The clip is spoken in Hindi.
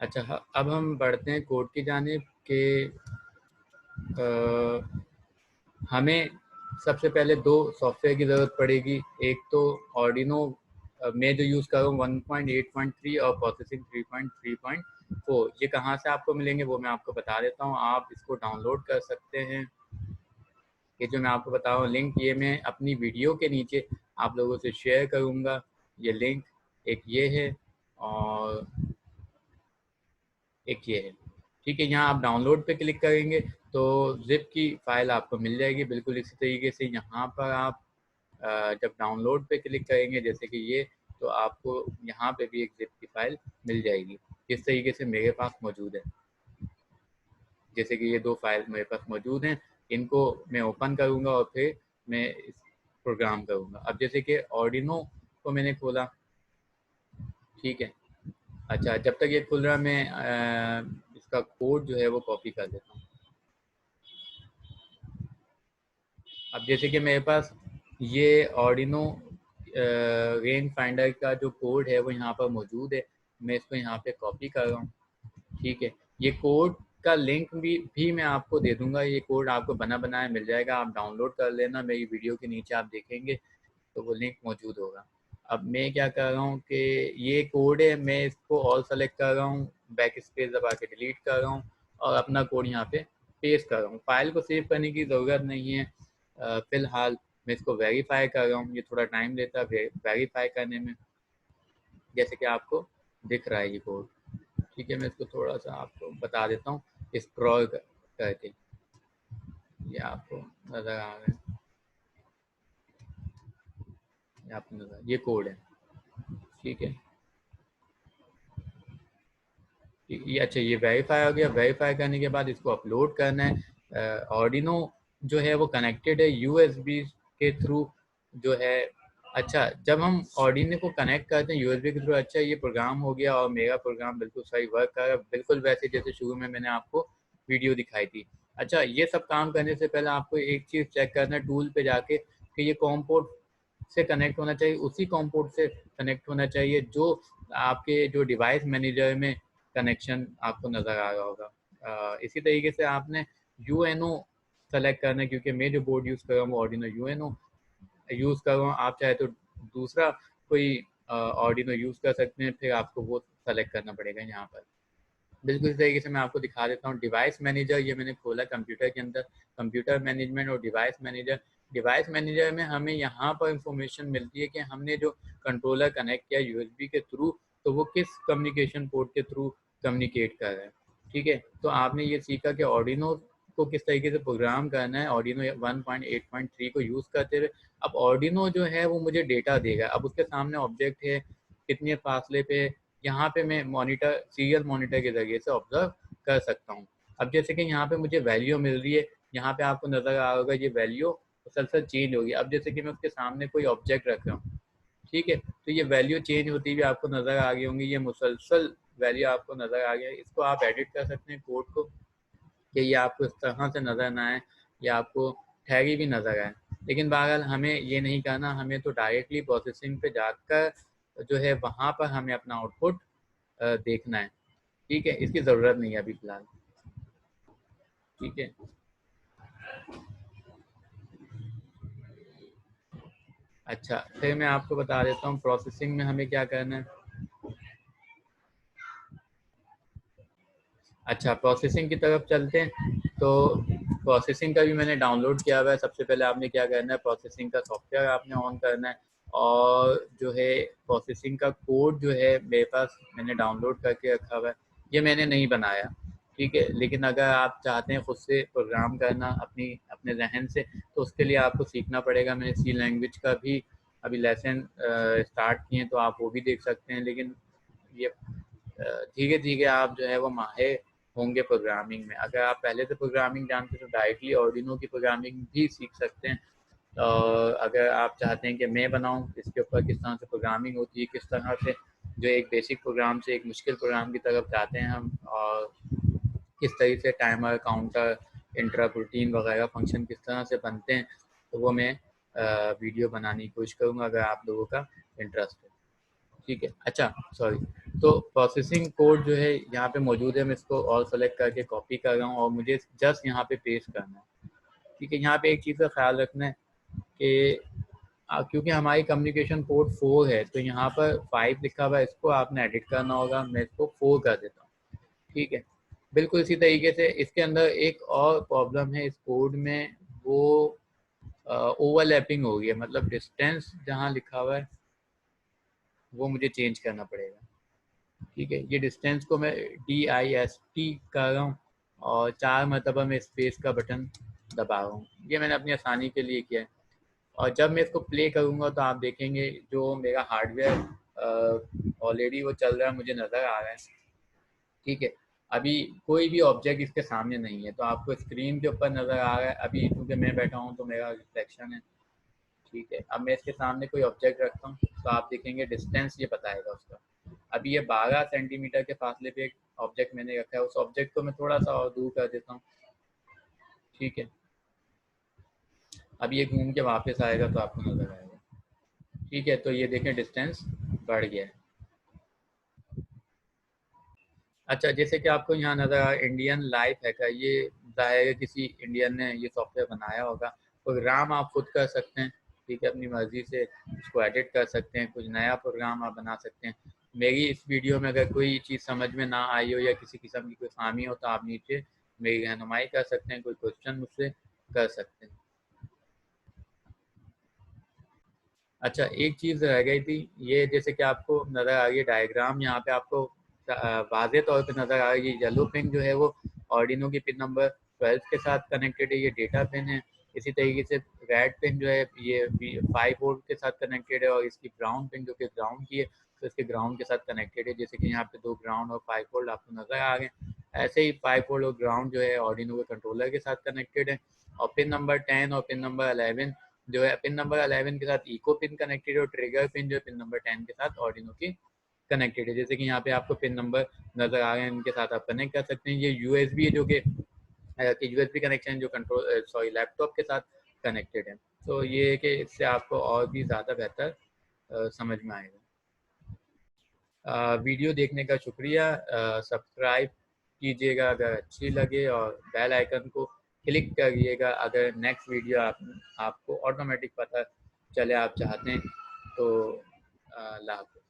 अच्छा, अब हम बढ़ते हैं कोड की जानिब के हमें सबसे पहले दो सॉफ्टवेयर की ज़रूरत पड़ेगी। एक तो ऑर्डिनो मैं जो यूज़ कर रहा हूँ 1.8.3 और प्रोसेसिंग 3.3.4। ये कहाँ से आपको मिलेंगे वो मैं आपको बता देता हूँ। आप इसको डाउनलोड कर सकते हैं। ये जो मैं आपको बता रहा हूँ लिंक, ये मैं अपनी वीडियो के नीचे आप लोगों से शेयर करूँगा। ये लिंक एक ये है और एक ये है, ठीक है। यहाँ आप डाउनलोड पे क्लिक करेंगे तो जिप की फ़ाइल आपको मिल जाएगी। बिल्कुल इसी तरीके से यहाँ पर आप जब डाउनलोड पे क्लिक करेंगे जैसे कि ये, तो आपको यहाँ पे भी एक जिप की फ़ाइल मिल जाएगी, जिस तरीके से मेरे पास मौजूद है। जैसे कि ये दो फाइल मेरे पास मौजूद हैं, इनको मैं ओपन करूँगा और फिर मैं इस प्रोग्राम करूँगा। अब जैसे कि ऑर्डिनो को मैंने खोला, ठीक है। अच्छा, जब तक ये खुल रहा मैं इसका कोड जो है वो कॉपी कर देता हूँ। अब जैसे कि मेरे पास ये ऑर्डिनो रेंज फाइंडर का जो कोड है वो यहाँ पर मौजूद है। मैं इसको यहाँ पे कॉपी कर रहा हूँ, ठीक है। ये कोड का लिंक भी मैं आपको दे दूंगा। ये कोड आपको बना बनाया मिल जाएगा, आप डाउनलोड कर लेना। मेरी वीडियो के नीचे आप देखेंगे तो वो लिंक मौजूद होगा। अब मैं क्या कर रहा हूँ कि ये कोड है, मैं इसको ऑल सेलेक्ट कर रहा हूँ, बैक स्पेस दबा के डिलीट कर रहा हूँ और अपना कोड यहाँ पे पेस्ट कर रहा हूँ। फाइल को सेव करने की ज़रूरत नहीं है। फ़िलहाल मैं इसको वेरीफाई कर रहा हूँ। ये थोड़ा टाइम लेता है वेरीफाई करने में, जैसे कि आपको दिख रहा है ये कोड, ठीक है। मैं इसको थोड़ा सा आपको बता देता हूँ स्क्रॉल करके, ये आपको नज़र आ रहा है, ये आपको नज़र, ये कोड है, ठीक है। ये अच्छा, ये वेरीफाई हो गया। वेरीफाई करने के बाद इसको अपलोड करना है। ऑर्डिनो जो है वो कनेक्टेड है यूएसबी के थ्रू जो है। अच्छा, जब हम ऑर्डिनो को कनेक्ट करते हैं यूएसबी के थ्रू, अच्छा ये प्रोग्राम हो गया और मेरा प्रोग्राम बिल्कुल सही वर्क कर रहा है, बिल्कुल वैसे जैसे शुरू में मैंने आपको वीडियो दिखाई थी। अच्छा, ये सब काम करने से पहले आपको एक चीज़ चेक करना है टूल पे जाके कि ये कॉम पोर्ट से कनेक्ट होना चाहिए, उसी कॉम पोर्ट से कनेक्ट होना चाहिए जो आपके जो डिवाइस मैनेजर में कनेक्शन आपको नज़र आ रहा होगा। इसी तरीके से आपने यूएनओ सेलेक्ट करना है, क्योंकि मैं जो बोर्ड यूज़ कर रहा हूँ वो ऑर्डिनो यूएनओ यूज़ कर रहा हूँ। आप चाहे तो दूसरा कोई ऑर्डिनो यूज़ कर सकते हैं, फिर आपको वो सेलेक्ट करना पड़ेगा यहाँ पर। बिल्कुल इस तरीके से मैं आपको दिखा देता हूँ। डिवाइस मैनेजर ये मैंने खोला कंप्यूटर के अंदर, कंप्यूटर मैनेजमेंट और डिवाइस मैनेजर। डिवाइस मैनेजर में हमें यहाँ पर इंफॉर्मेशन मिलती है कि हमने जो कंट्रोलर कनेक्ट किया यूएसबी के थ्रू, तो वो किस कम्युनिकेशन पोर्ट के थ्रू कम्युनिकेट कर रहा है, ठीक है। तो आपने ये सीखा कि ऑर्डिनो को किस तरीके से प्रोग्राम करना है ऑर्डिनो 1.8.3 को यूज़ करते हुए। अब ऑर्डिनो जो है वो मुझे डेटा देगा। अब उसके सामने ऑब्जेक्ट है, कितने फासले पे, यहाँ पे मैं मॉनिटर सीरियल मॉनिटर के ज़रिए से ऑब्जर्व कर सकता हूँ। अब जैसे कि यहाँ पे मुझे वैल्यू मिल रही है, यहाँ पे आपको नज़र आ होगा ये वैल्यू मुसलसल चेंज होगी। अब जैसे कि मैं उसके सामने कोई ऑब्जेक्ट रख रहा हूँ, ठीक है, तो ये वैल्यू चेंज होती हुई आपको नज़र आ गई होंगी। ये मुसलसल वैल्यू आपको नज़र आ गया है। इसको आप एडिट कर सकते हैं कोड को कि ये आपको इस तरह से नज़र ना आए या आपको ठहरी भी नज़र आए। लेकिन बहरहाल हमें ये नहीं करना, हमें तो डायरेक्टली प्रोसेसिंग पे जाकर जो है वहाँ पर हमें अपना आउटपुट देखना है, ठीक है। इसकी ज़रूरत नहीं है अभी फ़िलहाल, ठीक है। अच्छा, फिर मैं आपको बता देता हूँ प्रोसेसिंग में हमें क्या करना है। अच्छा, प्रोसेसिंग की तरफ चलते हैं। तो प्रोसेसिंग का भी मैंने डाउनलोड किया हुआ है। सबसे पहले आपने क्या करना है, प्रोसेसिंग का सॉफ्टवेयर आपने ऑन करना है और जो है प्रोसेसिंग का कोड जो है मेरे पास मैंने डाउनलोड करके रखा हुआ है। ये मैंने नहीं बनाया, ठीक है। लेकिन अगर आप चाहते हैं खुद से प्रोग्राम करना अपने जहन से, तो उसके लिए आपको सीखना पड़ेगा। मैंने सी लैंग्वेज का भी अभी लेसन स्टार्ट किए हैं, तो आप वो भी देख सकते हैं। लेकिन ये धीरे धीरे आप जो है वो माहिर होंगे प्रोग्रामिंग में। अगर आप पहले से प्रोग्रामिंग जानते हैं तो डायरेक्टली ऑर्डिनो की प्रोग्रामिंग भी सीख सकते हैं। और अगर आप चाहते हैं कि मैं बनाऊं इसके ऊपर किस तरह से प्रोग्रामिंग होती है, किस तरह से जो एक बेसिक प्रोग्राम से एक मुश्किल प्रोग्राम की तरफ जाते हैं हम, और किस तरीके से टाइमर, काउंटर, इंटरप्ट, रूटीन वगैरह फंक्शन किस तरह से बनते हैं, तो वो मैं वीडियो बनाने की कोशिश करूँगा अगर आप लोगों का इंटरेस्ट है। ठीक है। अच्छा, सॉरी। तो प्रोसेसिंग कोड जो है यहाँ पे मौजूद है, मैं इसको और सेलेक्ट करके कॉपी कर रहा हूँ और मुझे जस्ट यहाँ पे पेस्ट करना है। ठीक है, यहाँ पे एक चीज़ का ख्याल रखना है कि क्योंकि हमारी कम्युनिकेशन पोर्ट 4 है, तो यहाँ पर 5 लिखा हुआ है, इसको आपने एडिट करना होगा। मैं इसको 4 कर देता हूँ। ठीक है, बिल्कुल इसी तरीके से इसके अंदर एक और प्रॉब्लम है इस कोड में, वो ओवरलैपिंग हो गई है, मतलब डिस्टेंस जहाँ लिखा हुआ है वो मुझे चेंज करना पड़ेगा। ठीक है, ये डिस्टेंस को मैं DIST कर रहा हूँ और 4 मरतबा मैं स्पेस का बटन दबा रहा हूँ। ये मैंने अपनी आसानी के लिए किया है। और जब मैं इसको प्ले करूँगा तो आप देखेंगे जो मेरा हार्डवेयर ऑलरेडी वो चल रहा है, मुझे नज़र आ रहा है। ठीक है, अभी कोई भी ऑब्जेक्ट इसके सामने नहीं है, तो आपको स्क्रीन के ऊपर नज़र आ रहा है। अभी क्योंकि मैं बैठा हूँ तो मेरा रिफ्लेक्शन है। ठीक है, अब मैं इसके सामने कोई ऑब्जेक्ट रखता हूँ तो आप देखेंगे डिस्टेंस ये बताएगा उसका। अभी ये 12 सेंटीमीटर के फासले पे एक ऑब्जेक्ट मैंने रखा है, उस ऑब्जेक्ट को मैं थोड़ा सा और दूर कर देता हूँ। ठीक है, अब ये घूम के वापस आएगा तो आपको नज़र आएगा। ठीक है, तो ये देखें डिस्टेंस बढ़ गया है। अच्छा, जैसे कि आपको यहाँ नज़र आ इंडियन लाइफ हैकर, ये ज़ाहिर है किसी इंडियन ने ये सॉफ्टवेयर बनाया होगा। प्रोग्राम आप खुद कर सकते हैं। ठीक है, अपनी मर्ज़ी से उसको एडिट कर सकते हैं, कुछ नया प्रोग्राम आप बना सकते हैं। मेरी इस वीडियो में अगर कोई चीज़ समझ में ना आई हो या किसी किस्म की कोई खामी हो तो आप नीचे मेरी रहनुमाई कर सकते हैं, कोई क्वेश्चन मुझसे कर सकते हैं। अच्छा, एक चीज़ रह गई थी, ये जैसे कि आपको नज़र आ रही है डायग्राम, यहाँ पे आपको वाज़े तौर पे नज़र आ रही है। येलो पिन जो है वो आर्डिनो की पिन नंबर 12 के साथ कनेक्टेड है, ये डेटा पिन है। इसी तरीके से रेड पिन जो है ये 5 वोल्ट के साथ कनेक्टेड है, और इसकी ब्राउन पिन जो कि ग्राउंड की है, तो इसके ग्राउंड के साथ कनेक्टेड है। जैसे कि यहाँ पे 2 ग्राउंड और 5 वोल्ट आपको नज़र आ रहे हैं, ऐसे ही 5 वोल्ट और ग्राउंड जो है आर्डिनो के कंट्रोलर के साथ कनेक्टेड है। और पिन नंबर 10 और पिन नंबर 11 जो है, पिन नंबर 11 के साथ इको पिन कनेक्टेड है, और ट्रिगर पिन जो है पिन नंबर 10 के साथ ऑर्डिनो की कनेक्टेड है। जैसे कि यहाँ पे आपको पिन नंबर नजर आ रहे हैं, इनके साथ आप कनेक्ट कर सकते हैं। ये यूएसबी है जो कि यूएसबी कनेक्शन जो कंट्रोल सॉरी लैपटॉप के साथ कनेक्टेड है। तो ये है कि इससे आपको और भी ज़्यादा बेहतर समझ में आएगा। वीडियो देखने का शुक्रिया। सब्सक्राइब कीजिएगा अगर अच्छी लगे, और बेल आइकन को क्लिक करिएगा अगर नेक्स्ट वीडियो आपको ऑटोमेटिक पता चले आप चाहते हैं तो। अल्लाह हाफ़िज़।